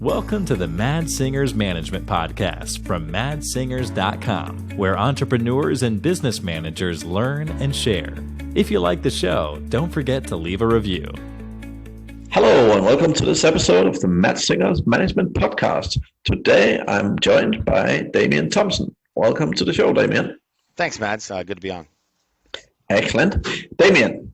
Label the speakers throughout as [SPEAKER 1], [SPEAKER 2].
[SPEAKER 1] Welcome to the Mad Singers Management Podcast from madsingers.com, where entrepreneurs and business managers learn and share. If you like the show, don't forget to leave a review.
[SPEAKER 2] Hello and welcome to this episode of the Mad Singers Management Podcast. Today I'm joined by Damian Thompson. Welcome to the show, Damian.
[SPEAKER 3] Thanks, Mads. Good to be on.
[SPEAKER 2] Excellent. Damian,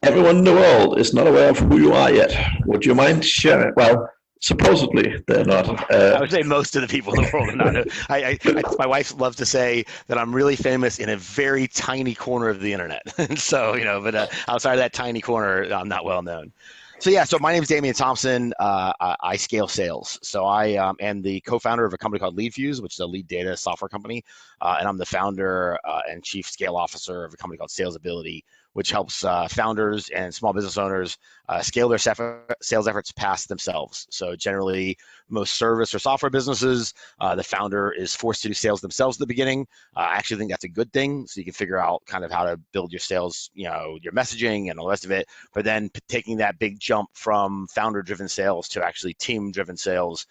[SPEAKER 2] everyone in the world is not aware of who you are yet. Would you mind sharing? Well, supposedly they're not.
[SPEAKER 3] I would say most of the people in the world are not. My wife loves to say that I'm really famous in a very tiny corner of the internet. So, but outside of that tiny corner, I'm not well known. So my name is Damian Thompson. I scale sales. So I am the co-founder of a company called LeadFuse, which is a lead data software company. And I'm the founder and chief scale officer of a company called Salesability, which helps founders and small business owners scale their sales efforts past themselves. So generally, most service or software businesses, the founder is forced to do sales themselves at the beginning. I actually think that's a good thing. So you can figure out kind of how to build your sales, your messaging and all the rest of it. But then taking that big jump from founder-driven sales to actually team-driven sales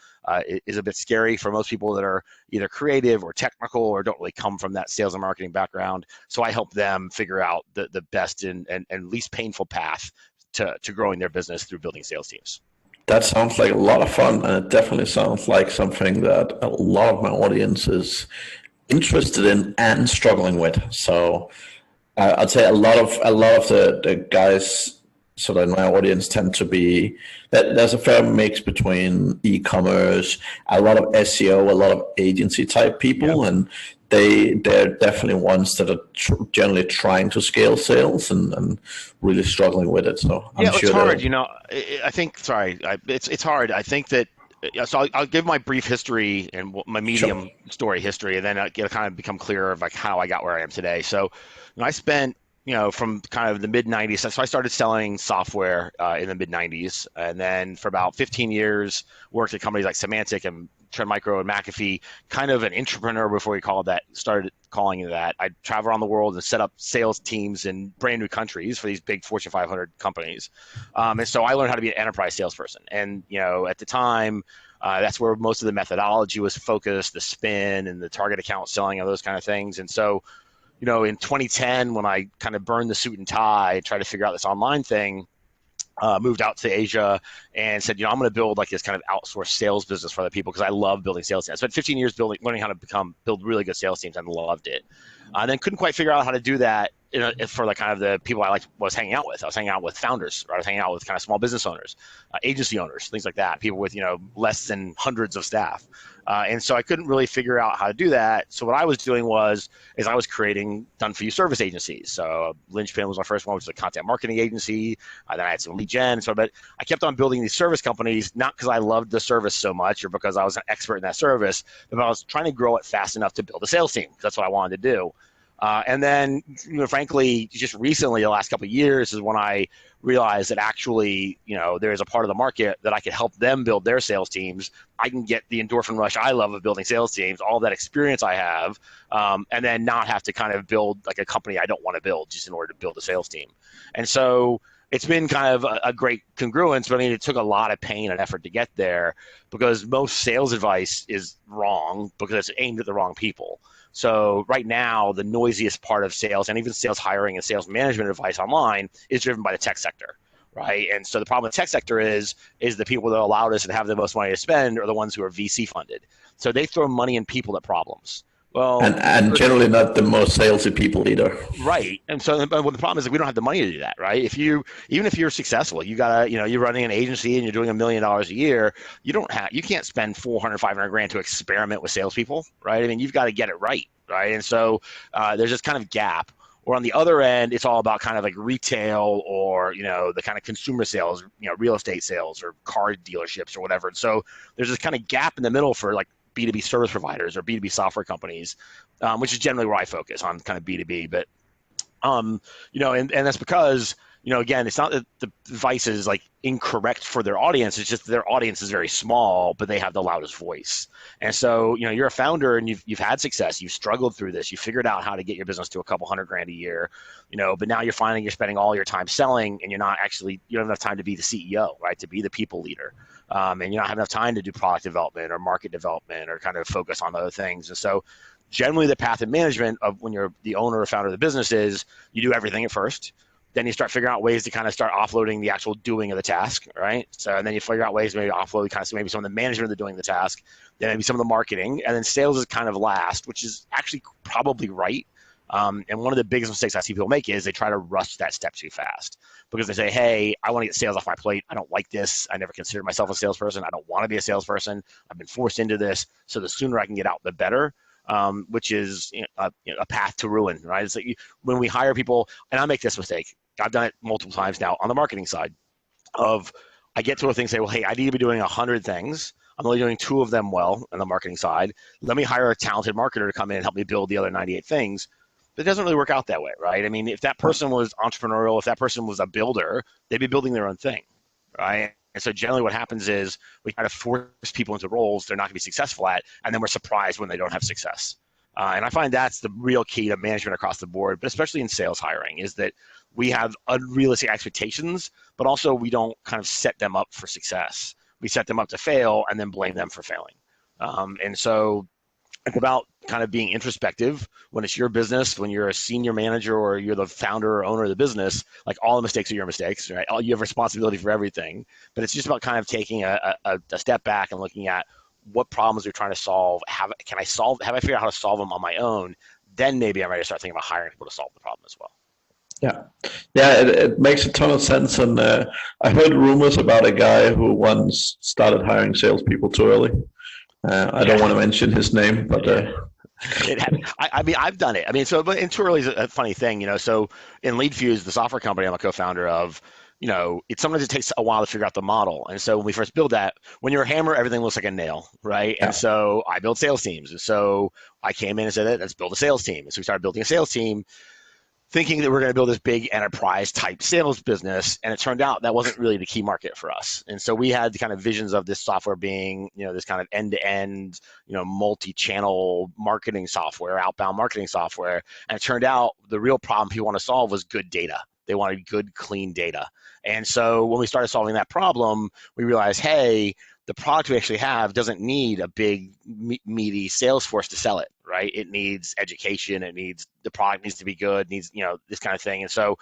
[SPEAKER 3] is a bit scary for most people that are either creative or technical or don't really come from that sales and marketing background. So I help them figure out the best and least painful path to growing their business through building sales teams.
[SPEAKER 2] That sounds like a lot of fun, and it definitely sounds like something that a lot of my audience is interested in and struggling with. So I'd say a lot of the guys sort of in my audience tend to be that there's a fair mix between e-commerce, a lot of SEO, a lot of agency type people, and they're definitely ones that are generally trying to scale sales and really struggling with it. So I'm sure
[SPEAKER 3] it's hard. I think. It's hard. I think that. So I'll give my brief history and my medium story history, and then it'll kind of become clearer of like how I got where I am today. So I spent from kind of the mid 90s. So I started selling software in the mid 90s, and then for about 15 years worked at companies like Symantec and Trend Micro and McAfee, kind of an entrepreneur before we started calling it that. I travel around the world and set up sales teams in brand new countries for these big Fortune 500 companies. And so I learned how to be an enterprise salesperson. And, at the time, that's where most of the methodology was focused, the spin and the target account selling and those kind of things. And so, in 2010, when I kind of burned the suit and tie and tried to figure out this online thing, moved out to Asia and said, I'm going to build like this kind of outsourced sales business for other people because I love building sales teams. I spent 15 years learning how to build really good sales teams and loved it. And then couldn't quite figure out how to do that for the kind of the people I was hanging out with. I was hanging out with founders, right? I was hanging out with kind of small business owners, agency owners, things like that, people with, less than hundreds of staff. And so I couldn't really figure out how to do that. So what I was doing was I was creating done-for-you service agencies. So Linchpin was my first one, which was a content marketing agency. Then I had some lead gen. But I kept on building these service companies, not because I loved the service so much or because I was an expert in that service, but I was trying to grow it fast enough to build a sales team. That's what I wanted to do. And then, frankly, just recently, the last couple of years is when I realized that actually, there is a part of the market that I could help them build their sales teams. I can get the endorphin rush I love of building sales teams, all that experience I have, and then not have to kind of build like a company I don't want to build just in order to build a sales team. And so it's been kind of a great congruence, but it took a lot of pain and effort to get there because most sales advice is wrong because it's aimed at the wrong people. So right now, the noisiest part of sales and even sales hiring and sales management advice online is driven by the tech sector, right? And so the problem with the tech sector is the people that are loudest and have the most money to spend are the ones who are VC funded. So they throw money and people at problems. Well,
[SPEAKER 2] and generally not the most salesy people either.
[SPEAKER 3] Right. And so the problem is that we don't have the money to do that, right? Even if you're successful, you gotta, you're running an agency and you're doing $1 million a year, you can't spend 400, 500 grand to experiment with salespeople, right? I mean, you've got to get it right. And so there's this kind of gap. Or on the other end, it's all about kind of like retail or, the kind of consumer sales, real estate sales or car dealerships or whatever. And so there's this kind of gap in the middle for like B2B service providers or B2B software companies, which is generally where I focus on kind of B2B. But, and that's because, again, it's not that the advice is like incorrect for their audience. It's just their audience is very small, but they have the loudest voice. And so, you're a founder and you've had success. You've struggled through this. You figured out how to get your business to a couple $100,000 a year, but now you're finding you're spending all your time selling and you don't have enough time to be the CEO, right? To be the people leader. And you don't have enough time to do product development or market development or kind of focus on other things. And so generally the path of management of when you're the owner or founder of the business is you do everything at first. Then you start figuring out ways to kind of start offloading the actual doing of the task, right? So, and then you figure out ways to maybe offload kind of maybe some of the management of the doing the task, then maybe some of the marketing, and then sales is kind of last, which is actually probably right. And one of the biggest mistakes I see people make is they try to rush that step too fast because they say, hey, I want to get sales off my plate. I don't like this. I never considered myself a salesperson. I don't want to be a salesperson. I've been forced into this. So the sooner I can get out, the better. Which is a path to ruin, right? It's like when we hire people, and I make this mistake. I've done it multiple times now on the marketing side of I get to a thing and say, well, hey, I need to be doing 100 things. I'm only doing 2 of them well on the marketing side. Let me hire a talented marketer to come in and help me build the other 98 things. But it doesn't really work out that way, right? I mean, if that person was entrepreneurial, if that person was a builder, they'd be building their own thing, right? And so generally what happens is we try to force people into roles they're not going to be successful at, and then we're surprised when they don't have success. And I find that's the real key to management across the board, but especially in sales hiring, is that we have unrealistic expectations, but also we don't kind of set them up for success. We set them up to fail and then blame them for failing. And so it's about kind of being introspective when it's your business, when you're a senior manager or you're the founder or owner of the business, like all the mistakes are your mistakes, right? You have responsibility for everything, but it's just about kind of taking a step back and looking at what problems you're trying to solve. Have I figured out how to solve them on my own? Then maybe I'm ready to start thinking about hiring people to solve the problem as well.
[SPEAKER 2] Yeah, it makes a ton of sense. And I heard rumors about a guy who once started hiring salespeople too early. I don't want to mention his name, but
[SPEAKER 3] I mean, I've done it. I mean, but in too early is a funny thing, So in LeadFuse, the software company I'm a co-founder of, sometimes it takes a while to figure out the model. And so when we first build that, when you're a hammer, everything looks like a nail, right? Yeah. And so I build sales teams. And so I came in and said, let's build a sales team. And so we started building a sales team, thinking that we're going to build this big enterprise type sales business. And it turned out that wasn't really the key market for us. And so we had the kind of visions of this software being, this kind of end-to-end, multi-channel marketing software, outbound marketing software. And it turned out the real problem people want to solve was good data. They wanted good, clean data. And so when we started solving that problem, we realized, hey, the product we actually have doesn't need a big, meaty sales force to sell it, right? It needs education. The product needs to be good, needs, this kind of thing. And so,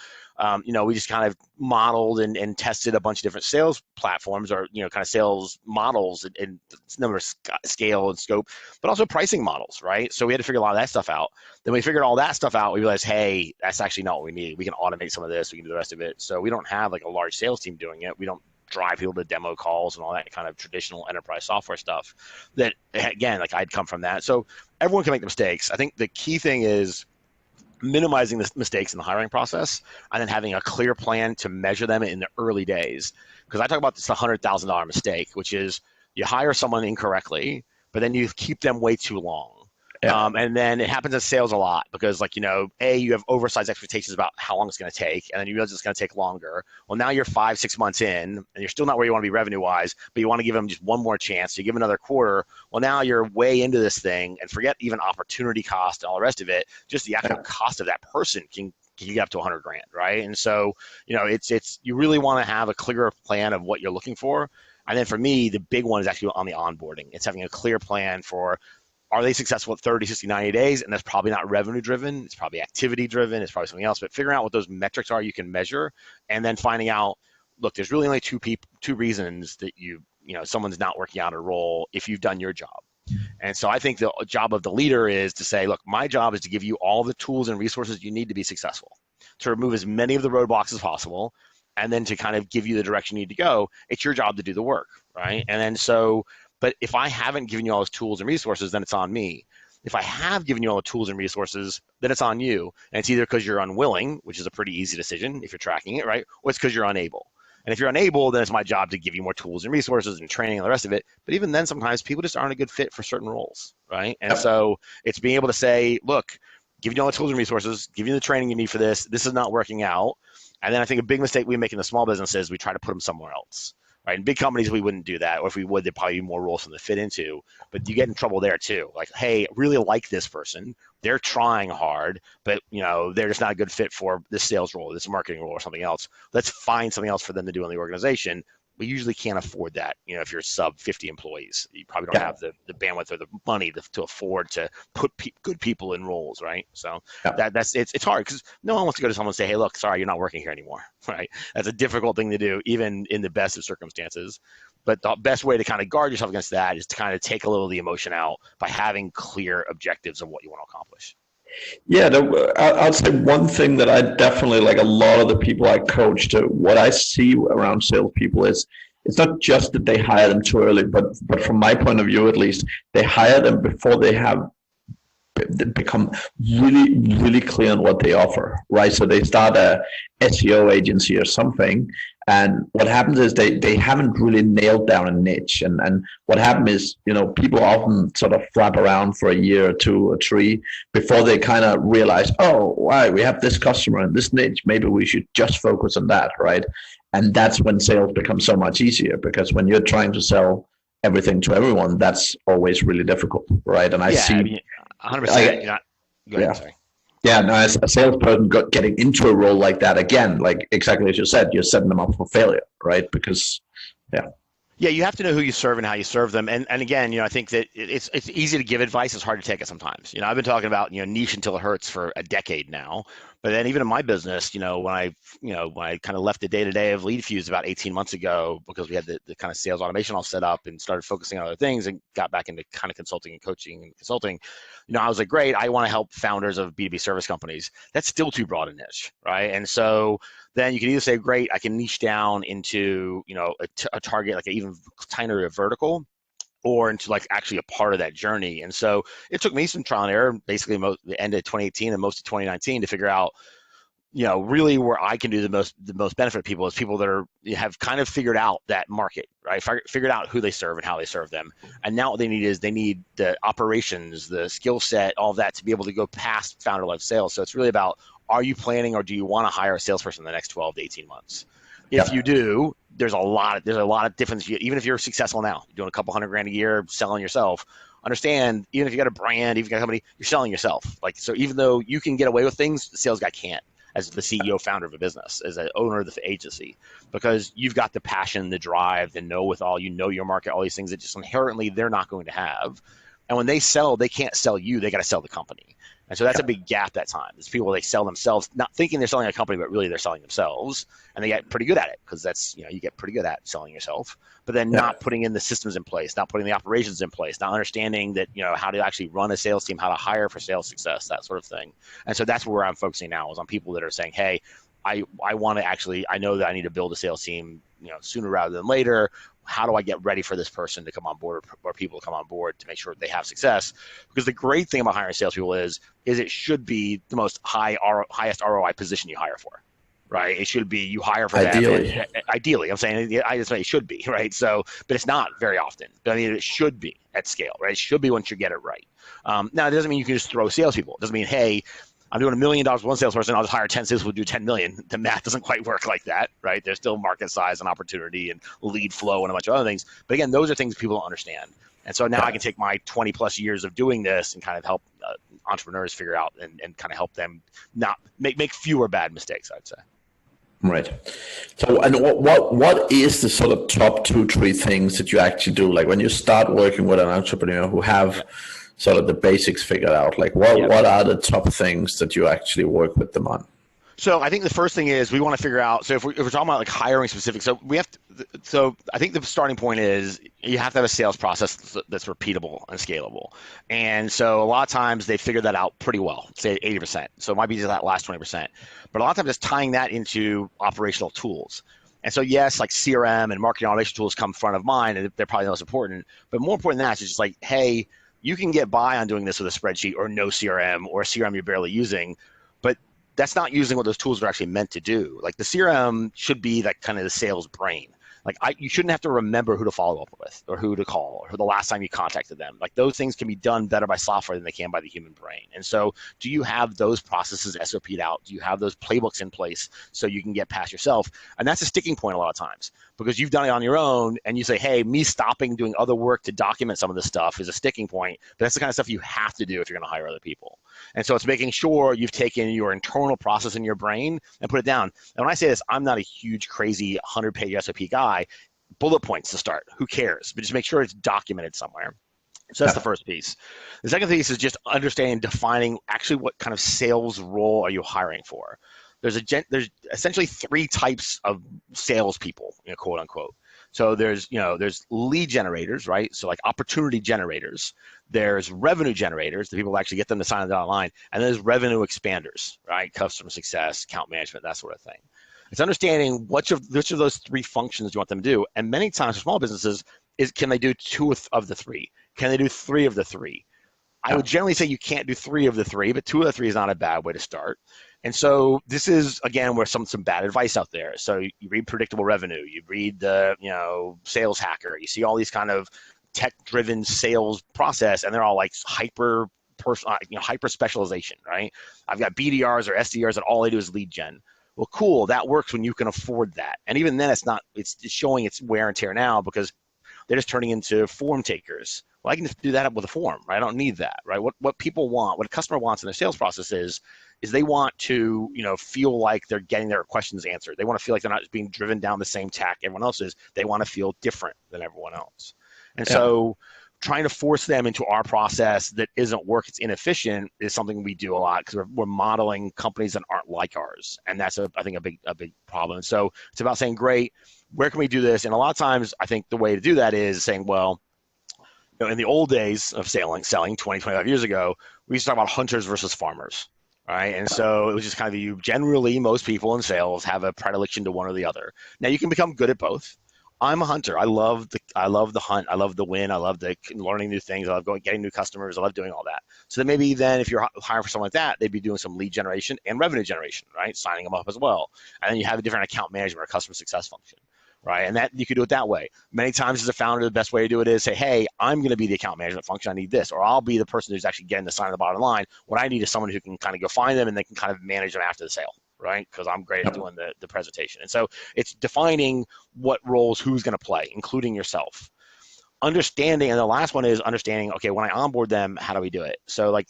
[SPEAKER 3] we just kind of modeled and tested a bunch of different sales platforms or, kind of sales models and number of scale and scope, but also pricing models, right? So we had to figure a lot of that stuff out. Then we figured all that stuff out. We realized, hey, that's actually not what we need. We can automate some of this. We can do the rest of it. So we don't have like a large sales team doing it. We don't drive people to demo calls and all that kind of traditional enterprise software stuff that, again, like I'd come from that. So everyone can make the mistakes. I think the key thing is minimizing the mistakes in the hiring process and then having a clear plan to measure them in the early days. Because I talk about this $100,000 mistake, which is you hire someone incorrectly, but then you keep them way too long. Yeah. And then it happens in sales a lot because you have oversized expectations about how long it's going to take. And then you realize it's going to take longer. Well, now you're 5-6 months in and you're still not where you want to be revenue wise, but you want to give them just one more chance. You give another quarter. Well, now you're way into this thing and forget even opportunity cost and all the rest of it. Just the actual cost of that person can get up to $100,000, right? And so, it's you really want to have a clearer plan of what you're looking for. And then for me, the big one is actually on the onboarding. It's having a clear plan for, are they successful at 30, 60, 90 days? And that's probably not revenue driven. It's probably activity driven. It's probably something else. But figuring out what those metrics are you can measure, and then finding out, look, there's really only two reasons that someone's not working out a role if you've done your job. And so I think the job of the leader is to say, look, my job is to give you all the tools and resources you need to be successful, to remove as many of the roadblocks as possible, and then to kind of give you the direction you need to go. It's your job to do the work, right? And then but if I haven't given you all those tools and resources, then it's on me. If I have given you all the tools and resources, then it's on you. And it's either because you're unwilling, which is a pretty easy decision if you're tracking it, right? Or it's because you're unable. And if you're unable, then it's my job to give you more tools and resources and training and the rest of it. But even then, sometimes people just aren't a good fit for certain roles, right? And so it's being able to say, look, giving you all the tools and resources, giving you the training you need for this. This is not working out. And then I think a big mistake we make in the small business is we try to put them somewhere else. Right? In big companies, we wouldn't do that. Or if we would, there'd probably be more roles for them to fit into. But you get in trouble there too. Like, hey, really like this person. They're trying hard, but they're just not a good fit for this sales role, this marketing role, or something else. Let's find something else for them to do in the organization. We usually can't afford that. If you're sub 50 employees, you probably don't have the bandwidth or the money to afford to put good people in roles, right? So it's hard because no one wants to go to someone and say, hey, look, sorry, you're not working here anymore, right? That's a difficult thing to do, even in the best of circumstances. But the best way to kind of guard yourself against that is to kind of take a little of the emotion out by having clear objectives of what you want to accomplish.
[SPEAKER 2] Yeah, I'd say one thing that I definitely, like a lot of the people I coach, to what I see around salespeople is it's not just that they hire them too early, but from my point of view, at least, they hire them before they become really, really clear on what they offer, right? So they start a SEO agency or something, and what happens is they haven't really nailed down a niche. And what happens is, people often sort of flap around for a year or 2 or 3 before they kind of realize, oh, why we have this customer and this niche, maybe we should just focus on that, right? And that's when sales becomes so much easier, because when you're trying to sell everything to everyone, that's always really difficult, right? And I see
[SPEAKER 3] 100%. Go ahead, sorry.
[SPEAKER 2] Yeah, no, as a salesperson getting into a role like that, again, like exactly as you said, you're setting them up for failure, right? Because,
[SPEAKER 3] Yeah, you have to know who you serve and how you serve them. And again, I think that it's easy to give advice. It's hard to take it sometimes. I've been talking about, niche until it hurts for a decade now. But then even in my business, when I kind of left the day-to-day of LeadFuse about 18 months ago, because we had the kind of sales automation all set up and started focusing on other things and got back into kind of consulting and coaching and consulting, I was like, great, I want to help founders of B2B service companies. That's still too broad a niche, right? And so then you can either say, great, I can niche down into, a target, like an even tinier vertical, or into like actually a part of that journey. And so it took me some trial and error, basically the end of 2018 and most of 2019, to figure out, really where I can do the most benefit to people is people that have kind of figured out that market, right? Figured out who they serve and how they serve them. And now what they need is the operations, the skill set, all of that to be able to go past founder-led sales. So it's really about, are you planning or do you want to hire a salesperson in the next 12 to 18 months? If you do, there's a lot of difference. Even if you're successful now, you're doing a couple $100,000 a year selling yourself, understand, even if you got a brand, even if you got a company, you're selling yourself. Like, so even though you can get away with things, the sales guy can't, as the CEO founder of a business, as an owner of the agency, because you've got the passion, the drive, the know-with-all, your market, all these things that just inherently they're not going to have. And when they sell, they can't sell you, they got to sell the company. And so that's a big gap that time. It's people, they sell themselves, not thinking they're selling a company, but really they're selling themselves. And they get pretty good at it, because that's, you get pretty good at selling yourself, but then not putting in the systems in place, not putting the operations in place, not understanding that, how to actually run a sales team, how to hire for sales success, that sort of thing. And so that's where I'm focusing now, is on people that are saying, hey, I want to actually, I know that I need to build a sales team, sooner rather than later. How do I get ready for this person to come on board, or people to come on board, to make sure they have success? Because the great thing about hiring salespeople is it should be the most highest ROI position you hire for, right? It should be, you hire for
[SPEAKER 2] ideally.
[SPEAKER 3] that. Ideally, I'm saying, I just say it should be, right? So, but it's not very often. But I mean, it should be at scale, right? It should be once you get it right. Now, it doesn't mean you can just throw salespeople. It doesn't mean, hey, I'm doing $1 million with one salesperson, I'll just hire 10 salespeople to do 10 million. The math doesn't quite work like that, right? There's still market size and opportunity and lead flow and a bunch of other things. But again, those are things people don't understand. And so now I can take my 20 plus years of doing this and kind of help entrepreneurs figure out and kind of help them not make fewer bad mistakes, I'd say.
[SPEAKER 2] Right. So, and what is the sort of top 2-3 things that you actually do? Like when you start working with an entrepreneur who have sort of the basics figured out, like what are the top things that you actually work with them on?
[SPEAKER 3] So I think the first thing is we want to figure out, so if we're talking about like hiring specific, so I think the starting point is you have to have a sales process that's repeatable and scalable. And so a lot of times they figure that out pretty well, say 80%. So it might be just that last 20%. But a lot of times it's tying that into operational tools. And so yes, like CRM and marketing automation tools come front of mind, and they're probably the most important. But more important than that, it's just like, hey, you can get by on doing this with a spreadsheet or no CRM, or a CRM you're barely using, but that's not using what those tools are actually meant to do. Like the CRM should be like kind of the sales brain. Like you shouldn't have to remember who to follow up with or who to call or the last time you contacted them. Like those things can be done better by software than they can by the human brain. And so do you have those processes SOP'd out? Do you have those playbooks in place so you can get past yourself? And that's a sticking point a lot of times because you've done it on your own and you say, hey, me stopping doing other work to document some of this stuff is a sticking point. But that's the kind of stuff you have to do if you're going to hire other people. And so it's making sure you've taken your internal process in your brain and put it down. And when I say this, I'm not a huge, crazy 100-page SOP guy. Bullet points to start. Who cares? But just make sure it's documented somewhere. So that's the first piece. The second piece is just understanding, defining actually what kind of sales role are you hiring for. There's essentially 3 types of salespeople, quote unquote. So there's lead generators, right? So like opportunity generators. There's revenue generators, the people who actually get them to sign on the dotted line, and there's revenue expanders, right? Customer success, account management, that sort of thing. It's understanding which of those 3 functions you want them to do. And many times for small businesses, can they do 2 of the 3? Can they do 3 of the 3? I would generally say you can't do 3 of the 3, but 2 of the 3 is not a bad way to start. And so this is, again, where some bad advice out there. So you read Predictable Revenue, you read the Sales Hacker, you see all these kind of tech-driven sales process, and they're all like hyper specialization, right? I've got BDRs or SDRs that all they do is lead gen. Well, cool, that works when you can afford that. And even then, it's showing its wear and tear now because they're just turning into form takers. Well, I can just do that with a form, right? I don't need that, right? What people want, what a customer wants in their sales process is they want to, feel like they're getting their questions answered. They want to feel like they're not just being driven down the same tack everyone else is. They want to feel different than everyone else. And so trying to force them into our process that isn't work, it's inefficient, is something we do a lot because we're modeling companies that aren't like ours. And that's, I think, a big problem. So it's about saying, great, where can we do this? And a lot of times, I think the way to do that is saying, well, in the old days of selling 20, 25 years ago, we used to talk about hunters versus farmers, right? And so it was just kind of generally, most people in sales have a predilection to one or the other. Now, you can become good at both. I'm a hunter. I love the hunt. I love the win. I love the learning new things. I love getting new customers. I love doing all that. So then maybe if you're hiring for someone like that, they'd be doing some lead generation and revenue generation, right? Signing them up as well. And then you have a different account management or customer success function, right? And that you could do it that way. Many times as a founder, the best way to do it is say, hey, I'm going to be the account management function. I need this. Or I'll be the person who's actually getting the sign on the bottom line. What I need is someone who can kind of go find them and they can kind of manage them after the sale, right? Because I'm great at doing the presentation. And so it's defining what roles who's going to play, including yourself. Understanding, and the last one is understanding, okay, when I onboard them, how do we do it? So like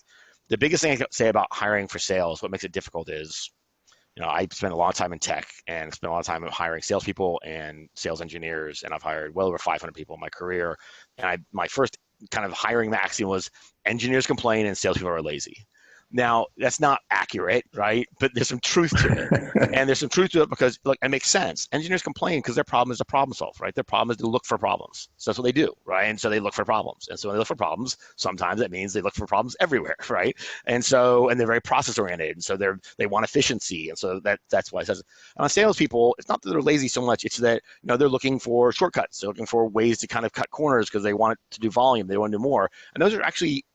[SPEAKER 3] the biggest thing I can say about hiring for sales, what makes it difficult is, I spent a lot of time in tech and spent a lot of time hiring salespeople and sales engineers, and I've hired well over 500 people in my career. And my first kind of hiring maxim was engineers complain and salespeople are lazy. Now, that's not accurate, right? But there's some truth to it. And there's some truth to it because, look, it makes sense. Engineers complain because their problem is to problem solve, right? Their problem is to look for problems. So that's what they do, right? And so they look for problems. And so when they look for problems, sometimes that means they look for problems everywhere, right? And they're very process oriented. And so they want efficiency. And so that's why it says, and on salespeople, it's not that they're lazy so much. It's that, they're looking for shortcuts. They're looking for ways to kind of cut corners because they want to do volume. They want to do more. And those are actually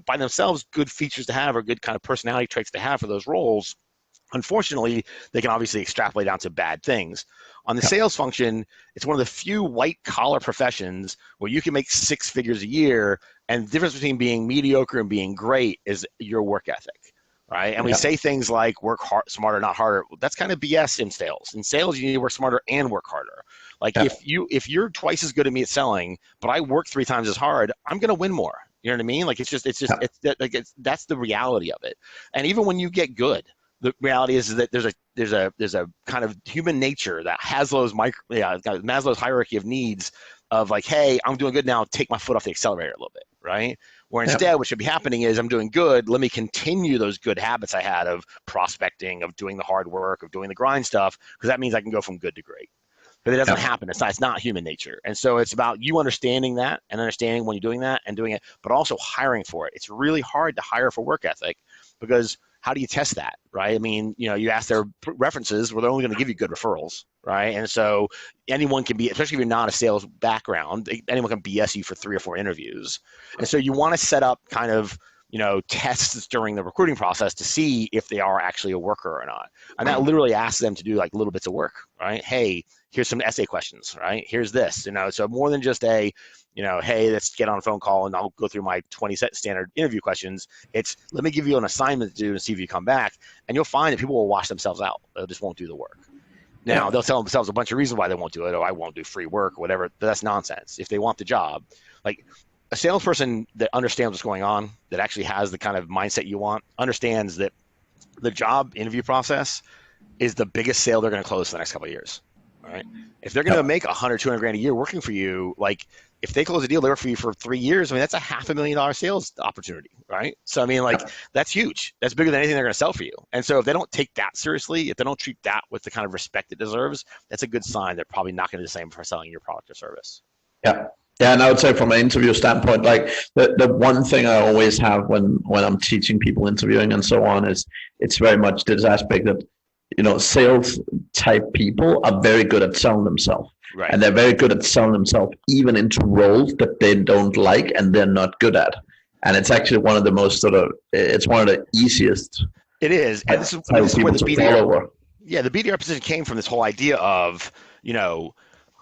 [SPEAKER 3] by themselves good features to have or good kind of personality traits to have for those roles. Unfortunately, they can obviously extrapolate down to bad things. On the sales function, it's one of the few white-collar professions where you can make 6 figures a year, and the difference between being mediocre and being great is your work ethic, right? And we say things like work smarter, not harder. That's kind of BS in sales. In sales, you need to work smarter and work harder. Like if you're twice as good at me at selling, but I work 3 times as hard, I'm going to win more. You know what I mean? Like that's the reality of it. And even when you get good, the reality is that there's a kind of human nature that Maslow's hierarchy of needs of like, hey, I'm doing good now, take my foot off the accelerator a little bit, right? Where instead what should be happening is I'm doing good, let me continue those good habits I had of prospecting, of doing the hard work, of doing the grind stuff, because that means I can go from good to great. But it doesn't happen. It's not human nature. And so it's about you understanding that and understanding when you're doing that and doing it, but also hiring for it. It's really hard to hire for work ethic because how do you test that, right? I mean, you ask their references, well, they're only going to give you good referrals, right? And so anyone can be, especially if you're not a sales background, anyone can BS you for 3 or 4 interviews. And so you want to set up kind of tests during the recruiting process to see if they are actually a worker or not. And that literally asks them to do like little bits of work, right? Hey, here's some essay questions, right? Here's this, so more than just hey, let's get on a phone call and I'll go through my 20 standard interview questions. It's let me give you an assignment to do and see if you come back. And you'll find that people will wash themselves out. They just won't do the work. Now, they'll tell themselves a bunch of reasons why they won't do it. Oh, I won't do free work or whatever. But that's nonsense. If they want the job, like a salesperson that understands what's going on, that actually has the kind of mindset you want, understands that the job interview process is the biggest sale they're going to close for the next couple of years. All right. If they're going to make 100, 200 grand a year working for you, like if they close a deal, they work for you for 3 years. I mean, that's a $500,000 sales opportunity, right? So, I mean, like that's huge. That's bigger than anything they're going to sell for you. And so if they don't take that seriously, if they don't treat that with the kind of respect it deserves, that's a good sign they're probably not going to do the same for selling your product or service.
[SPEAKER 2] Yeah. Yeah, and I would say from an interview standpoint, like the one thing I always have when I'm teaching people interviewing and so on is it's very much this aspect that, sales type people are very good at selling themselves.
[SPEAKER 3] Right.
[SPEAKER 2] And they're very good at selling themselves even into roles that they don't like and they're not good at. And it's actually one of the most it's one of the easiest.
[SPEAKER 3] It is. And this is where the BDR, the BDR position came from, this whole idea of,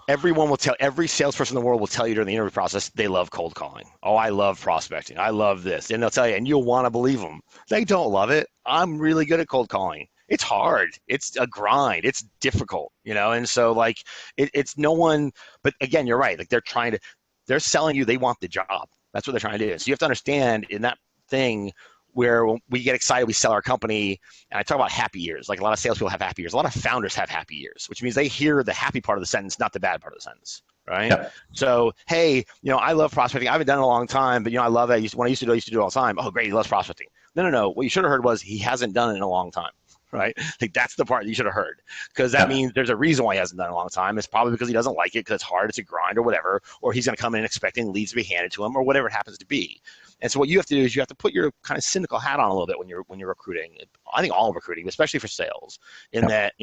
[SPEAKER 3] every salesperson in the world will tell you during the interview process they love cold calling. Oh, I love prospecting. I love this. And they'll tell you, and you'll want to believe them. They don't love it. I'm really good at cold calling. It's hard. It's a grind. It's difficult, and so like it's no one, but again, you're right. Like they're selling you, they want the job. That's what they're trying to do. So you have to understand in that thing where when we get excited, we sell our company, and I talk about happy years. Like a lot of salespeople have happy years. A lot of founders have happy years, which means they hear the happy part of the sentence, not the bad part of the sentence, right? Yeah. So, hey, I love prospecting. I haven't done it in a long time, but I love it. When I used to do it all the time. Oh, great, he loves prospecting. No. What you should have heard was he hasn't done it in a long time. Right? Like that's the part that you should have heard, because that means there's a reason why he hasn't done it in a long time. It's probably because he doesn't like it, because it's hard, it's a grind or whatever, or he's going to come in expecting leads to be handed to him or whatever it happens to be. And so what you have to do is you have to put your kind of cynical hat on a little bit when you're recruiting. I think all recruiting, especially for sales, in that,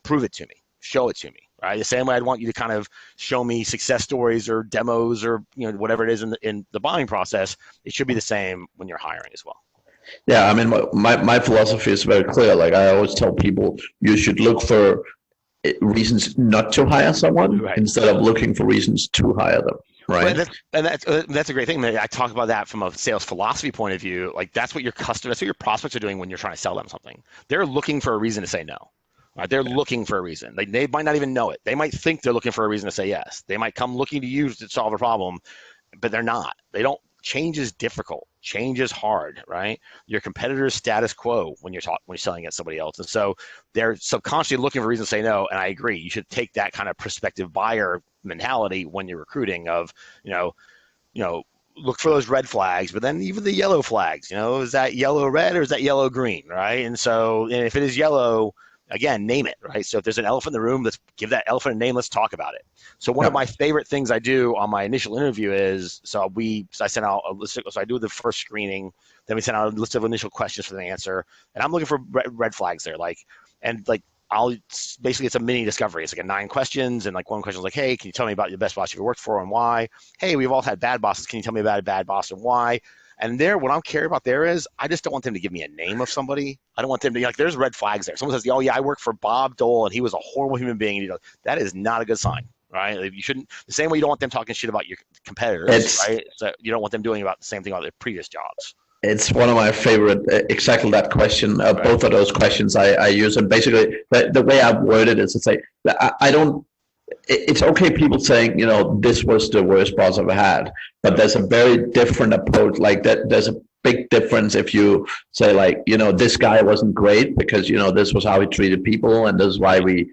[SPEAKER 3] prove it to me, show it to me, right? The same way I'd want you to kind of show me success stories or demos or, whatever it is in the buying process, it should be the same when you're hiring as well.
[SPEAKER 2] Yeah, I mean, my philosophy is very clear. Like I always tell people, you should look for reasons not to hire someone instead of looking for reasons to hire them. Right.
[SPEAKER 3] That's a great thing. I talk about that from a sales philosophy point of view. Like that's what your prospects are doing when you're trying to sell them something. They're looking for a reason to say no. Right? They're looking for a reason. They might not even know it. They might think they're looking for a reason to say yes. They might come looking to you to solve a problem, but they're not. They don't. Change is difficult. Change is hard, right? Your competitor's status quo when you're selling against somebody else. And so they're subconsciously looking for reasons to say no. And I agree. You should take that kind of prospective buyer mentality when you're recruiting of, look for those red flags, but then even the yellow flags, is that yellow red or is that yellow green, right? And so and if it is yellow, again, name it, right? So if there's an elephant in the room, let's give that elephant a name. Let's talk about it. So one of my favorite things I do on my initial interview is, I send out a list. So I do the first screening, then we send out a list of initial questions for the answer, and I'm looking for red flags there. Basically it's a mini discovery. It's like 9 questions, and like one question is like, hey, can you tell me about the best boss you've ever worked for and why? Hey, we've all had bad bosses. Can you tell me about a bad boss and why? And what I care about there is I just don't want them to give me a name of somebody. I don't want them to there's red flags there. Someone says, oh yeah, I work for Bob Dole and he was a horrible human being. And that is not a good sign, right? You shouldn't, the same way you don't want them talking shit about your competitors, right? So you don't want them doing about the same thing about their previous jobs. It's
[SPEAKER 2] one of my favorite, exactly that question. Both of those questions I use. And basically the way I've worded it is to say, it's okay people saying, this was the worst boss I've ever had, but there's a very different approach. Like that, there's a big difference if you say this guy wasn't great because, this was how he treated people and this is why we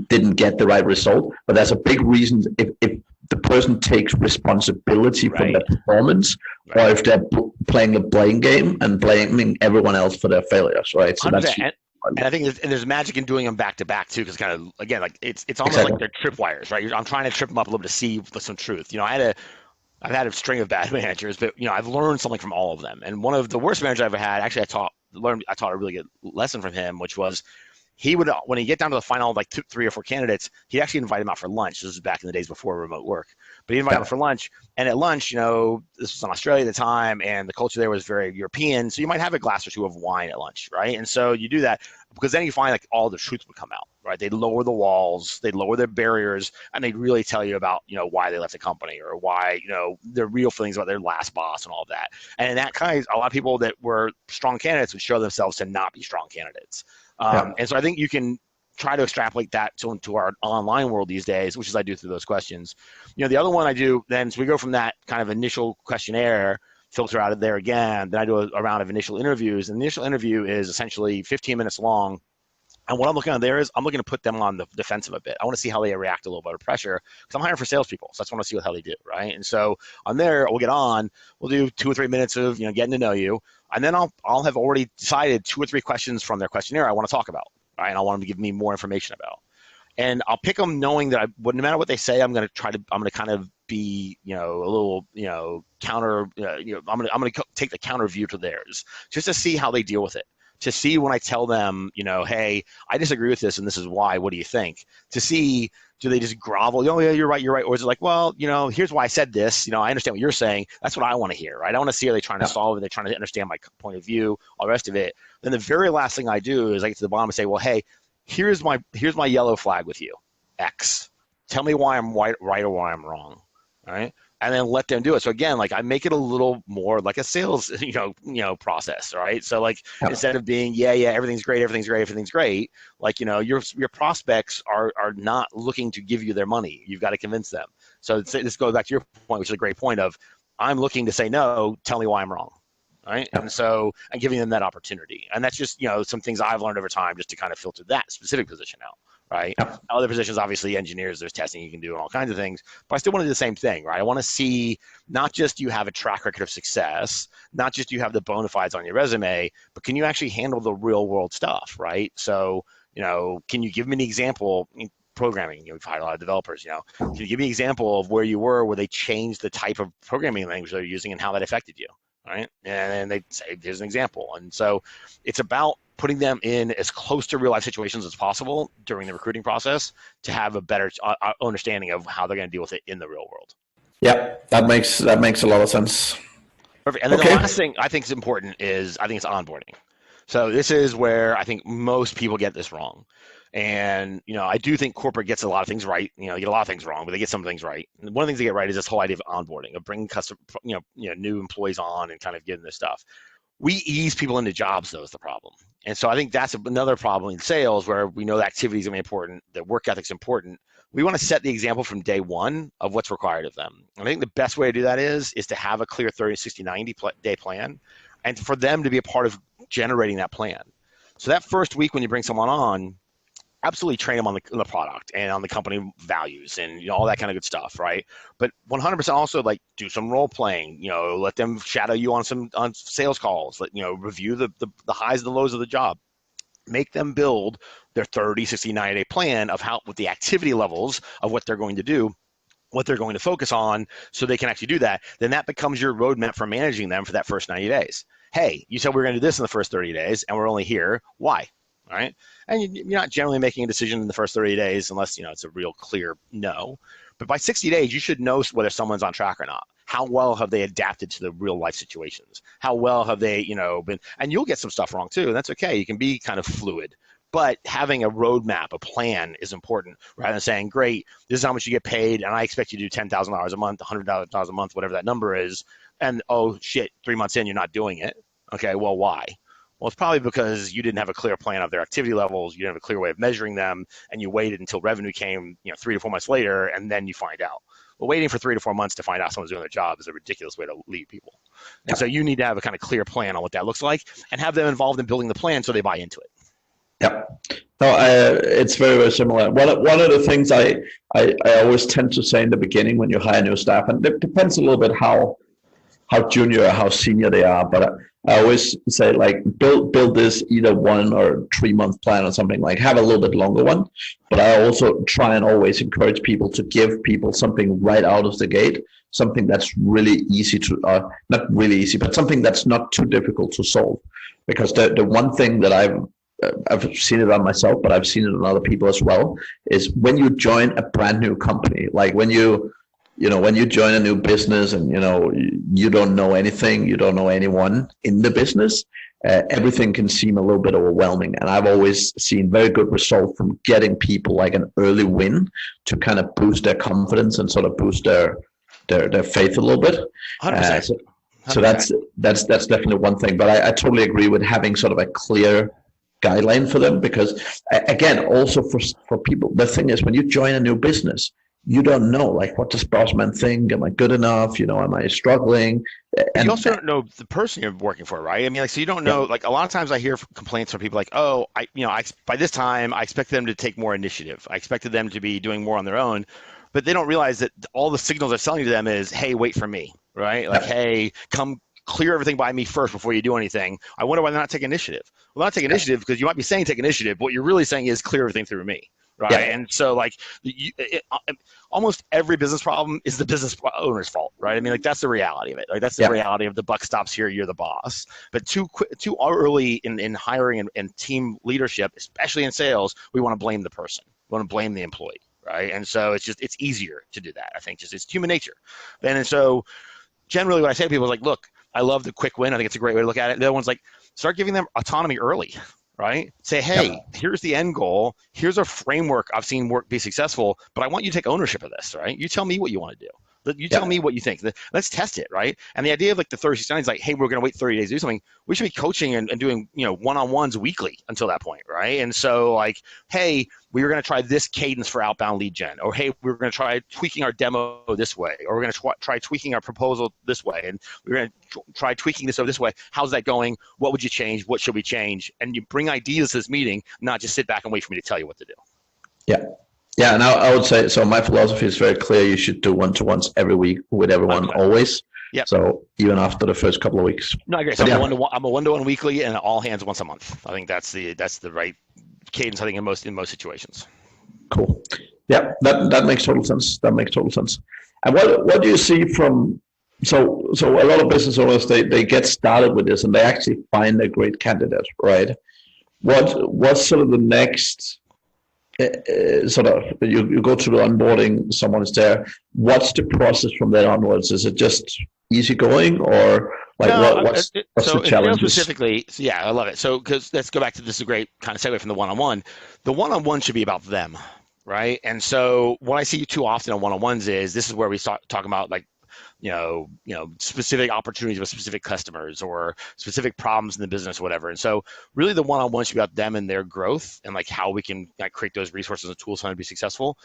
[SPEAKER 2] didn't get the right result. But there's a big reason if the person takes responsibility from their performance, or if they're playing the blame game and blaming everyone else for their failures, right? So that's.
[SPEAKER 3] And I think there's magic in doing them back to back too, because kind of again, like it's almost like they're tripwires, right? I'm trying to trip them up a little bit to see some truth. I've had a string of bad managers, but I've learned something from all of them. And one of the worst managers I ever had, actually, I taught a really good lesson from him, which was he would, when he get down to the final, like 3 or 4 candidates, he actually invited them out for lunch. This is back in the days before remote work, but he invited them for lunch. And at lunch, this was in Australia at the time, and the culture there was very European. So you might have a glass or two of wine at lunch, right? And so you do that because then you find like all the truth would come out, right? They'd lower the walls, they'd lower their barriers, and they'd really tell you about, why they left the company or why, their real feelings about their last boss and all of that. And in that kind, a lot of people that were strong candidates would show themselves to not be strong candidates. And so I think you can try to extrapolate that into our online world these days, which is I do through those questions. The other one I do then, so we go from that kind of initial questionnaire, filter out of there again, then I do a round of initial interviews. And the initial interview is essentially 15 minutes long. And what I'm looking at there is I'm looking to put them on the defensive a bit. I want to see how they react a little bit of pressure because I'm hiring for salespeople. So I just want to see how they do, right? And so on there, we'll get on. We'll do 2 or 3 minutes of getting to know you, and then I'll have already decided 2 or 3 questions from their questionnaire I want to talk about, right? And I want them to give me more information about. And I'll pick them knowing that no matter what they say, I'm going to kind of be, a little, counter, I'm going to take the counter view to theirs just to see how they deal with it. To see when I tell them, hey, I disagree with this and this is why, what do you think? To see, do they just grovel? Oh, yeah, you're right. Or is it like, well, here's why I said this. I understand what you're saying. That's what I want to hear, right? I want to see, are they trying to solve it? They're trying to understand my point of view, all the rest of it. Then the very last thing I do is I get to the bottom and say, well, hey, here's my yellow flag with you, X. Tell me why I'm right or why I'm wrong, right? And then let them do it. So again, like I make it a little more like a sales, process, right? So like instead of being, everything's great. Like, your prospects are not looking to give you their money. You've got to convince them. So this goes back to your point, which is a great point of, I'm looking to say no, tell me why I'm wrong, right? And so I'm giving them that opportunity. And that's just, some things I've learned over time just to kind of filter that specific position out. Right. Other positions, obviously, engineers, there's testing you can do and all kinds of things, but I still want to do the same thing, right? I want to see not just you have a track record of success, not just you have the bona fides on your resume, but can you actually handle the real world stuff, right? So, can you give me an example in programming? We've hired a lot of developers, can you give me an example of where they changed the type of programming language they're using and how that affected you, right? And they say, here's an example. And so it's about putting them in as close to real life situations as possible during the recruiting process to have a better understanding of how they're going to deal with it in the real world.
[SPEAKER 2] Yeah, that makes a lot of sense.
[SPEAKER 3] Perfect. And then the last thing I think is important is I think it's onboarding. So this is where I think most people get this wrong. And, I do think corporate gets a lot of things right. They get a lot of things wrong, but they get some things right. And one of the things they get right is this whole idea of onboarding, of bringing new employees on and kind of getting this stuff. We ease people into jobs, though, is the problem. And so I think that's another problem in sales where we know the activity is going to be important, the work ethic is important. We want to set the example from day one of what's required of them. And I think the best way to do that is to have a clear 30, 60, 90-day plan and for them to be a part of generating that plan. So that first week when you bring someone on, absolutely train them on the product and on the company values and all that kind of good stuff, right? But 100% also like do some role playing, let them shadow you on sales calls, review the highs and the lows of the job, make them build their 30, 60, 90-day plan of with the activity levels of what they're going to do, what they're going to focus on so they can actually do that. Then that becomes your roadmap for managing them for that first 90 days. Hey, you said we were going to do this in the first 30 days and we're only here. Why? Right? And you're not generally making a decision in the first 30 days unless, it's a real clear no. But by 60 days, you should know whether someone's on track or not. How well have they adapted to the real life situations? How well have they, been, and you'll get some stuff wrong too. And that's okay. You can be kind of fluid. But having a roadmap, a plan is important rather than saying, great, this is how much you get paid, and I expect you to do $10,000 a month, $100,000 a month, whatever that number is. And, oh, shit, 3 months in, you're not doing it. Okay, well, why? Well, it's probably because you didn't have a clear plan of their activity levels, you didn't have a clear way of measuring them, and you waited until revenue came 3 to 4 months later, and then you find out. Well, waiting for 3 to 4 months to find out someone's doing their job is a ridiculous way to lead people. And so you need to have a kind of clear plan on what that looks like and have them involved in building the plan so they buy into it.
[SPEAKER 2] Yeah, no, it's very, very similar. One of the things I always tend to say in the beginning when you hire new staff, and it depends a little bit how junior or how senior they are, but I always say like build this either 1 or 3 month plan or something, like have a little bit longer one. But I also try and always encourage people to give people something right out of the gate, something that's really easy to, not really easy, but something that's not too difficult to solve. Because the one thing that I've I've seen it on myself, but I've seen it on other people as well, is when you join a brand new company, like when you join a new business and, you don't know anything, you don't know anyone in the business, everything can seem a little bit overwhelming. And I've always seen very good results from getting people like an early win to kind of boost their confidence and sort of boost their faith a little bit.
[SPEAKER 3] 100%.
[SPEAKER 2] So that's definitely one thing. But I totally agree with having sort of a clear guideline for them, because again, also for people, the thing is when you join a new business, you don't know, like, what does boss man think? Am I good enough? Am I struggling? And
[SPEAKER 3] you also don't know the person you're working for, right? I mean, like, so you don't know, like, a lot of times I hear complaints from people like, oh, I by this time I expected them to take more initiative. I expected them to be doing more on their own, but they don't realize that all the signals they're selling to them is, hey, wait for me, right? Like, hey, come clear everything by me first before you do anything. I wonder why they're not taking initiative. Well, they're not taking initiative because you might be saying take initiative. What you're really saying is clear everything through me. Right. Yeah. And so, like, almost every business problem is the business owner's fault, right? I mean, like, that's the reality of it. Like, that's the reality of the buck stops here, you're the boss. But too early in hiring and team leadership, especially in sales, we want to blame the person. We want to blame the employee, right? And so it's easier to do that. I think it's human nature. And so generally what I say to people is like, look, I love the quick win. I think it's a great way to look at it. The other one's like, start giving them autonomy early. Right? Say, hey, here's the end goal. Here's a framework I've seen work be successful, but I want you to take ownership of this, right? You tell me what you want to do. You tell me what you think. Let's test it, right? And the idea of like the 30 is like, hey, we're going to wait 30 days to do something. We should be coaching and doing, one-on-ones weekly until that point, right? And so, like, hey, we were going to try this cadence for outbound lead gen, or hey, we're going to try tweaking our demo this way, or we're going to try tweaking our proposal this way, and we're going to try tweaking this way. How's that going? What would you change? What should we change? And you bring ideas to this meeting, not just sit back and wait for me to tell you what to do.
[SPEAKER 2] Yeah. Yeah, and I would say, so my philosophy is very clear. You should do one-to-ones every week with everyone, always. Yeah. So even after the first couple of weeks.
[SPEAKER 3] No, I agree. So I'm a one-to-one weekly and all hands once a month. I think that's the right cadence, I think, in most situations.
[SPEAKER 2] Cool. Yeah, that makes total sense. And what do you see from, so a lot of business owners, they get started with this and they actually find a great candidate, right? What's sort of the next, sort of, you go through the onboarding, someone is there. What's the process from there onwards? Is it just easy going, or like what's the challenges?
[SPEAKER 3] Specifically, yeah, I love it. So, because let's go back to this is a great kind of segue from the one-on-one. The one-on-one should be about them, right? And so what I see too often on one-on-ones is this is where we start talking about like, specific opportunities with specific customers or specific problems in the business, or whatever. And so really the one-on-one should be about them and their growth and like how we can create those resources and tools for them to be successful.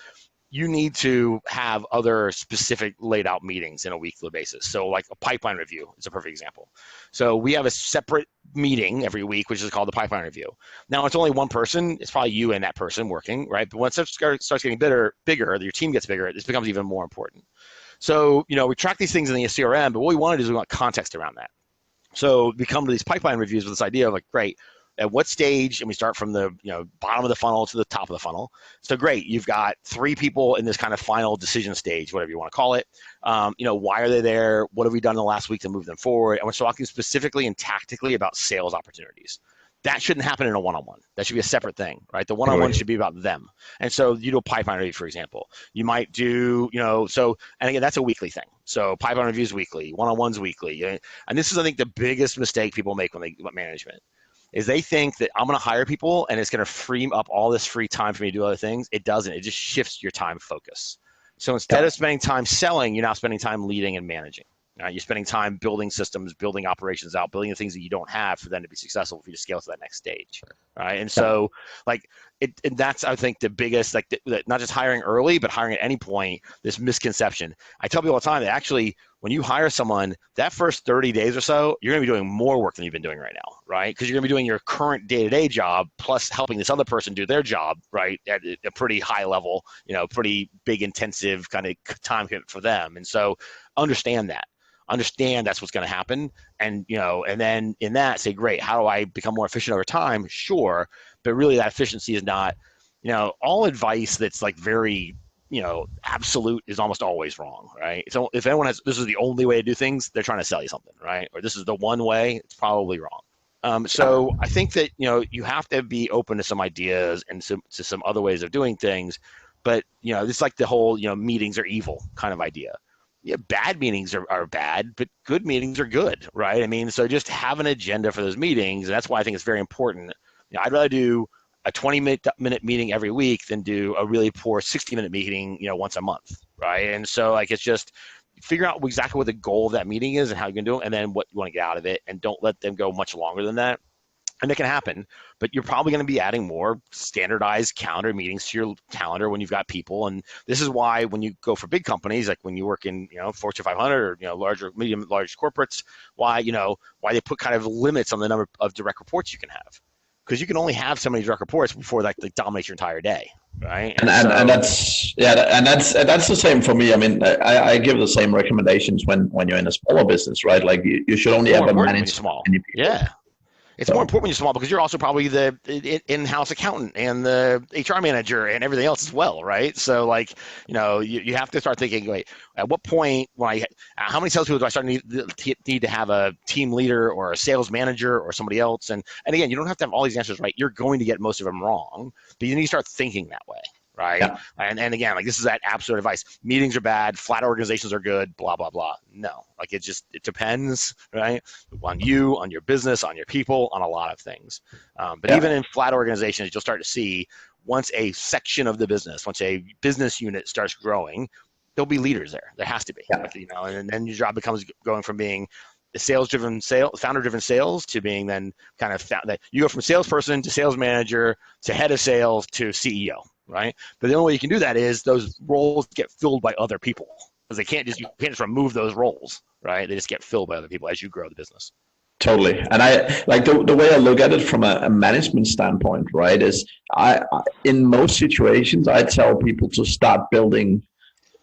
[SPEAKER 3] You need to have other specific laid out meetings in a weekly basis. So like a pipeline review is a perfect example. So we have a separate meeting every week, which is called the pipeline review. Now it's only one person. It's probably you and that person working, right? But once it starts getting bigger, your team gets bigger, this becomes even more important. So, we track these things in the CRM, but what we want to do is we want context around that. So we come to these pipeline reviews with this idea of like, great, at what stage, and we start from the bottom of the funnel to the top of the funnel. So great, you've got 3 people in this kind of final decision stage, whatever you want to call it. Why are they there? What have we done in the last week to move them forward? And we're talking specifically and tactically about sales opportunities. That shouldn't happen in a one-on-one. That should be a separate thing, right? The one-on-one should be about them. And so you do a pipeline review, for example. You might do, and again, that's a weekly thing. So pipeline reviews weekly, one-on-ones weekly. And this is, I think, the biggest mistake people make when they get management is they think that I'm going to hire people and it's going to free up all this free time for me to do other things. It doesn't. It just shifts your time focus. So instead of spending time selling, you're now spending time leading and managing. You're spending time building systems, building operations out, building the things that you don't have for them to be successful for you to scale to that next stage, right? And so, and that's, I think, the biggest, not just hiring early, but hiring at any point, this misconception. I tell people all the time that actually, when you hire someone, that first 30 days or so, you're going to be doing more work than you've been doing right now, right? Because you're going to be doing your current day-to-day job plus helping this other person do their job, right, at a pretty high level, pretty big, intensive kind of time commitment for them. And so understand that. Understand that's what's going to happen, and and then in that say, great, how do I become more efficient over time? Sure, but really that efficiency is not, all advice that's like very, absolute is almost always wrong, right? So if anyone has, this is the only way to do things, they're trying to sell you something, right? Or this is the one way, it's probably wrong. So I think that, you have to be open to some ideas and to some other ways of doing things. But, it's like the whole, meetings are evil kind of idea. Yeah, bad meetings are bad, but good meetings are good, right? I mean, so just have an agenda for those meetings. And that's why I think it's very important. I'd rather do a 20-minute meeting every week than do a really poor 60-minute meeting, once a month, right? And so it's just figure out exactly what the goal of that meeting is and how you're going to do it, and then what you want to get out of it, and don't let them go much longer than that. And it can happen, but you're probably going to be adding more standardized calendar meetings to your calendar when you've got people. And this is why when you go for big companies, like when you work in, Fortune 500 or, large corporates, why they put kind of limits on the number of direct reports you can have, because you can only have so many direct reports before they dominate your entire day. Right.
[SPEAKER 2] And that's the same for me. I mean, I give the same recommendations when you're in a smaller business, right? Like you should only ever manage
[SPEAKER 3] small.
[SPEAKER 2] many people.
[SPEAKER 3] Yeah. It's more important when you're small because you're also probably the in-house accountant and the HR manager and everything else as well, right? So you have to start thinking, wait, at what point how many salespeople do I start need to have a team leader or a sales manager or somebody else? And again, you don't have to have all these answers right. You're going to get most of them wrong, but you need to start thinking that way. Right. Yeah. And again, this is that absolute advice. Meetings are bad. Flat organizations are good. Blah, blah, blah. No, it depends, right? On you, on your business, on your people, on a lot of things. But even in flat organizations, you'll start to see once a section of the business, once a business unit starts growing, there'll be leaders there. There has to be, and then your job becomes going from being the founder-driven sales to being then kind of that you go from salesperson to sales manager to head of sales to CEO. Right. But the only way you can do that is those roles get filled by other people, because you can't just remove those roles. Right. They just get filled by other people as you grow the business.
[SPEAKER 2] Totally. And I like the way I look at it from a management standpoint, right, is I in most situations, I tell people to start building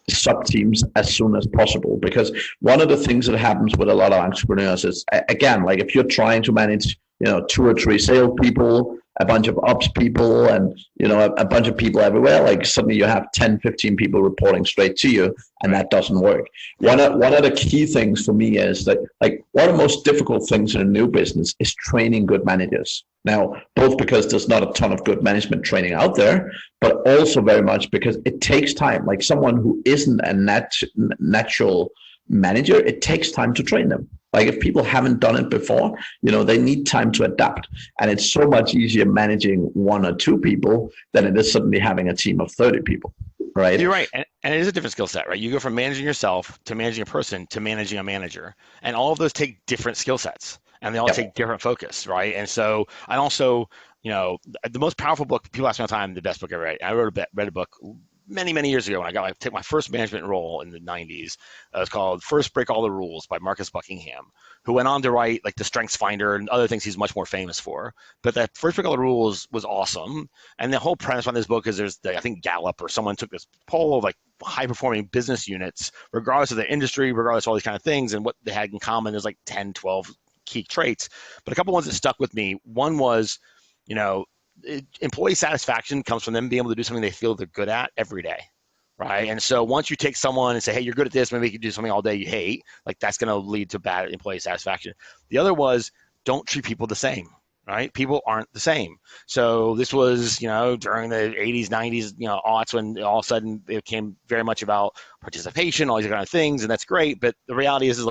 [SPEAKER 2] sub teams as soon as possible, because one of the things that happens with a lot of entrepreneurs is, again, if you're trying to manage, 2 or 3 salespeople, a bunch of ops people, and a bunch of people everywhere, suddenly you have 10, 15 people reporting straight to you, and that doesn't work. One of the key things for me is that one of the most difficult things in a new business is training good managers. Now, both because there's not a ton of good management training out there, but also very much because it takes time. Like someone who isn't a natural manager, it takes time to train them. If people haven't done it before, they need time to adapt. And it's so much easier managing 1 or 2 people than it is suddenly having a team of 30 people, right?
[SPEAKER 3] You're right. And it is a different skill set, right? You go from managing yourself to managing a person to managing a manager. And all of those take different skill sets, and they all take different focus, right? And so I also, the most powerful book, people ask me all the time, the best book I read. I read a book many years ago when I took my first management role in the 90s. It was called First Break All the Rules by Marcus Buckingham, who went on to write the Strengths Finder and other things he's much more famous for. But that First Break All the Rules was awesome. And the whole premise on this book is I think Gallup or someone took this poll of high performing business units, regardless of their industry, regardless of all these kind of things, and what they had in common. There's 10, 12 key traits. But a couple ones that stuck with me. One was, employee satisfaction comes from them being able to do something they feel they're good at every day, right? And so once you take someone and say, hey, you're good at this, maybe you can do something all day you hate, that's going to lead to bad employee satisfaction. The other was, don't treat people the same, right? People aren't the same. So this was, during the 80s, 90s, aughts, when all of a sudden it became very much about participation, all these kind of things, and that's great. But the reality is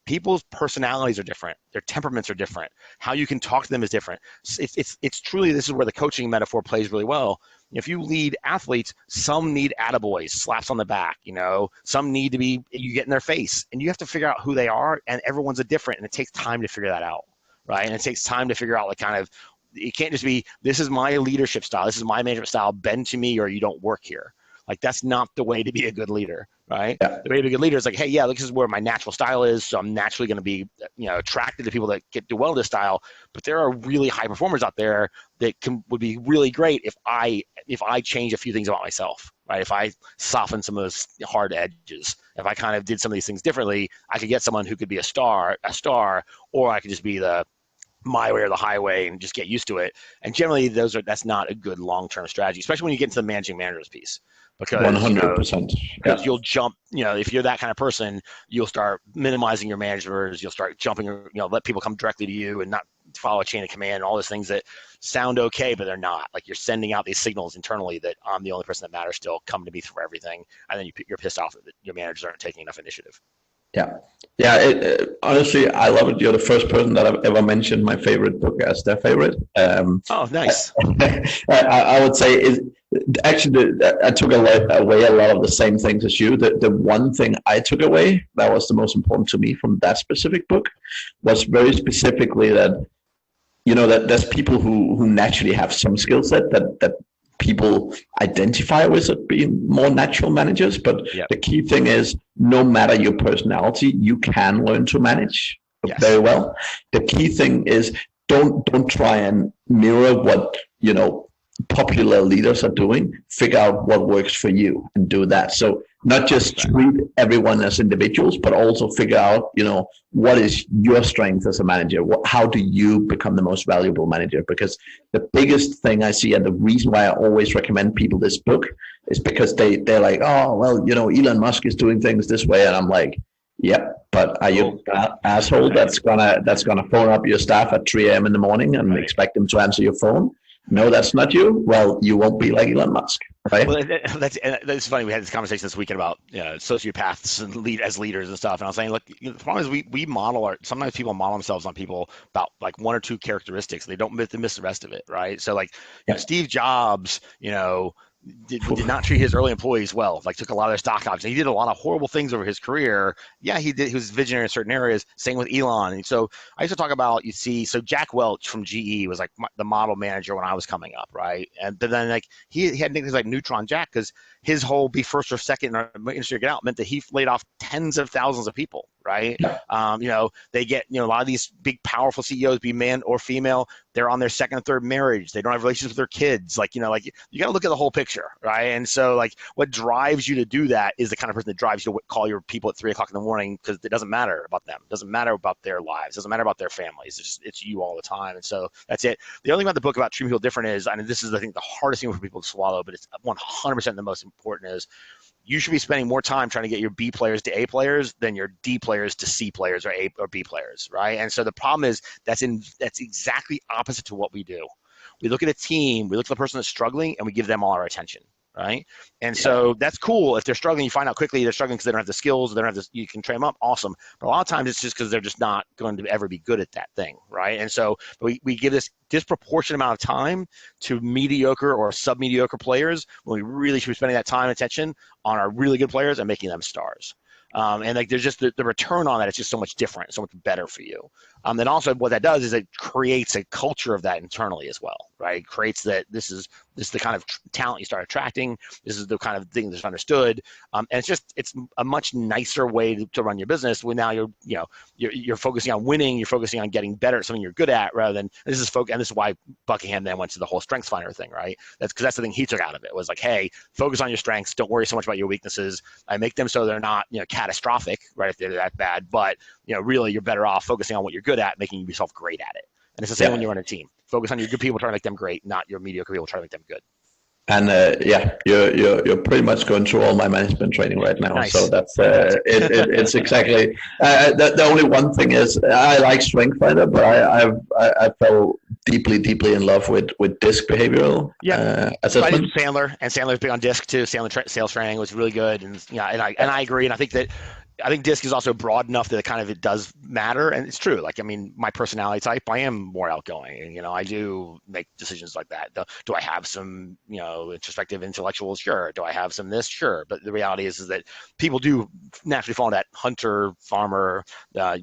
[SPEAKER 3] people's personalities are different. Their temperaments are different. How you can talk to them is different. It's truly, this is where the coaching metaphor plays really well. If you lead athletes, some need attaboys, slaps on the back, some need to be, you get in their face, and you have to figure out who they are, and everyone's different, and it takes time to figure that out, right? And it takes time to figure out it can't just be, this is my leadership style, this is my management style, bend to me or you don't work here. That's not the way to be a good leader, right? Yeah. The way to be a good leader is hey, yeah, this is where my natural style is, so I'm naturally going to be, attracted to people that do well in this style. But there are really high performers out there that would be really great if I change a few things about myself, right? If I soften some of those hard edges, if I kind of did some of these things differently, I could get someone who could be a star, or I could just be my way or the highway and just get used to it. And generally, that's not a good long-term strategy, especially when you get into the managing managers piece. Because
[SPEAKER 2] 100%.
[SPEAKER 3] Because you'll jump, if you're that kind of person, you'll start minimizing your managers. You'll start jumping, let people come directly to you and not follow a chain of command, all those things that sound okay, but they're not. Like you're sending out these signals internally that I'm the only person that matters still, come to me for everything. And then you're pissed off that your managers aren't taking enough initiative.
[SPEAKER 2] Yeah. Yeah. Honestly, I love it. You're the first person that I've ever mentioned my favorite book as their favorite.
[SPEAKER 3] Oh, nice.
[SPEAKER 2] I would say actually, I took away a lot of the same things as you. The one thing I took away that was the most important to me from that specific book was very specifically that, that there's people who naturally have some skill set that people identify with as being more natural managers. But the key thing is, no matter your personality, you can learn to manage very well. The key thing is don't try and mirror what, popular leaders are doing. Figure out what works for you and do that. So not just treat everyone as individuals, but also figure out, what is your strength as a manager? How do you become the most valuable manager? Because the biggest thing I see, and the reason why I always recommend people this book, is because they're like, oh, well, Elon Musk is doing things this way. And I'm like, yep, but are you an asshole that's gonna phone up your staff at 3 a.m. in the morning and expect them to answer your phone? No, that's not you. Well, you won't be like Elon Musk, right?
[SPEAKER 3] Well, that's funny. We had this conversation this weekend about sociopaths and as leaders and stuff. And I was saying, look, the problem is we model sometimes people model themselves on people about like one or two characteristics. They don't miss the rest of it, right? So like Steve Jobs, did not treat his early employees well. Like took a lot of their stock options. He did a lot of horrible things over his career. Yeah, he did. He was visionary in certain areas. Same with Elon. And so I used to talk about, so Jack Welch from GE was like the model manager when I was coming up, right? And but then like he had nicknames like Neutron Jack because his whole be first or second in our industry to get out meant that he laid off tens of thousands of people, right? They get, a lot of these big powerful CEOs, be man or female, they're on their second or third marriage. They don't have relationships with their kids. Like, you got to look at the whole picture, right? And so like what drives you to do that is the kind of person that drives you to call your people at 3 o'clock in the morning because it doesn't matter about them. It doesn't matter about their lives. It doesn't matter about their families. It's you all the time. And so that's it. The only thing about the book about treating people different is, and this is, I think, the hardest thing for people to swallow, but it's 100% the most important is, you should be spending more time trying to get your B players to A players than your D players to C players or A or B players, right? And so the problem is that's exactly opposite to what we do. We look at a team, we look at the person that's struggling, and we give them all our attention, right? And so that's cool. If they're struggling, you find out quickly they're struggling because they don't have the skills, they don't have this, you can train them up, awesome. But a lot of times it's just because they're just not going to ever be good at that thing, right? And so we give this disproportionate amount of time to mediocre or sub-mediocre players when we really should be spending that time and attention on our really good players and making them stars. And like there's just the return on that is just so much different, so much better for you. Then also what that does is it creates a culture of that internally as well, right? It creates that this is the kind of talent you start attracting. This is the kind of thing that's understood. And it's a much nicer way to run your business when now you're focusing on winning, you're focusing on getting better at something you're good at rather than and this is why Buckingham then went to the whole strengths finder thing, right? That's because that's the thing he took out of it was like, hey, focus on your strengths. Don't worry so much about your weaknesses. I make them so they're not, catastrophic, right? If they're that bad, but really you're better off focusing on what you're good at, making yourself great at it. And it's the same when you're on a team. Focus on your good people, trying to make them great, not your mediocre people trying to make them good.
[SPEAKER 2] And you're pretty much going through all my management training right now.
[SPEAKER 3] Nice.
[SPEAKER 2] So that's it's exactly the only one thing is I like Strength Finder, but I fell deeply in love with DISC behavioral assessment.
[SPEAKER 3] I did Sandler's big on DISC too. Sandler sales training was really good, and I agree. And I think DISC is also broad enough that it does matter, and it's true. Like, I mean, my personality type, I am more outgoing, and I do make decisions like that. Do I have some, introspective intellectuals? Sure. Do I have some this? Sure. But the reality is that people do naturally fall into that hunter, farmer,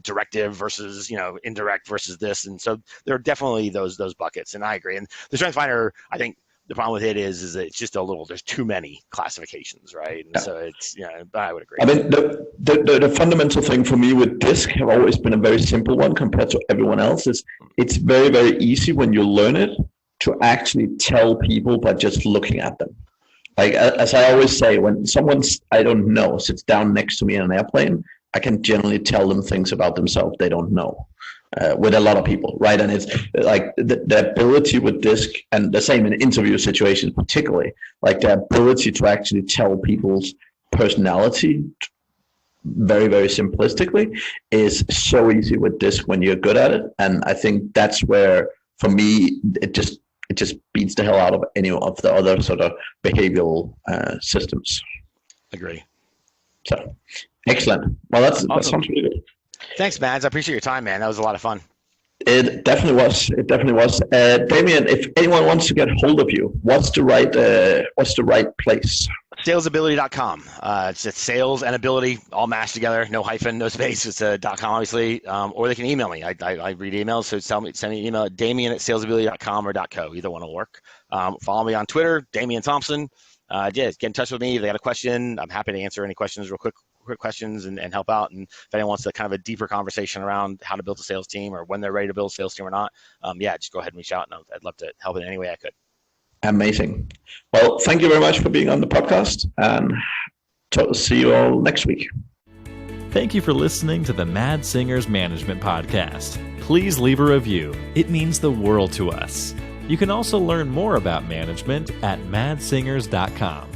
[SPEAKER 3] directive versus, indirect versus this, and so there are definitely those buckets, and I agree. And the Strength Finder, I think. The problem with it is that it's just there's too many classifications, right? And so it's, I would agree.
[SPEAKER 2] I mean, the fundamental thing for me with DISC have always been a very simple one compared to everyone else is it's very, very easy when you learn it to actually tell people by just looking at them. Like, as I always say, when someone I don't know sits down next to me in an airplane, I can generally tell them things about themselves they don't know. With a lot of people, right? And it's like the ability with DISC, and the same in interview situations particularly, like the ability to actually tell people's personality very, very simplistically, is so easy with this when you're good at it. And I think that's where, for me, it just beats the hell out of any of the other sort of behavioral systems.
[SPEAKER 3] Agree.
[SPEAKER 2] So excellent. Well,
[SPEAKER 3] Awesome.
[SPEAKER 2] That sounds really good.
[SPEAKER 3] Thanks, Mads. I appreciate your time, man. That was a lot of fun.
[SPEAKER 2] It definitely was. Damian, if anyone wants to get hold of you, what's the right place?
[SPEAKER 3] Salesability.com. It's sales and ability all mashed together, no hyphen, no space. It's .com, obviously, or they can email me. I read emails, so send me an email at Damian@salesability.com or .co. Either one will work. Follow me on Twitter, Damian Thompson. Get in touch with me if they got a question. I'm happy to answer any questions, real quick questions, and help out. And if anyone wants kind of a deeper conversation around how to build a sales team or when they're ready to build a sales team or not, just go ahead and reach out, and I'd love to help in any way I could.
[SPEAKER 2] Amazing. Well, thank you very much for being on the podcast, and see you all next week.
[SPEAKER 1] Thank you for listening to the Mad Singers Management Podcast. Please leave a review. It means the world to us. You can also learn more about management at madsingers.com.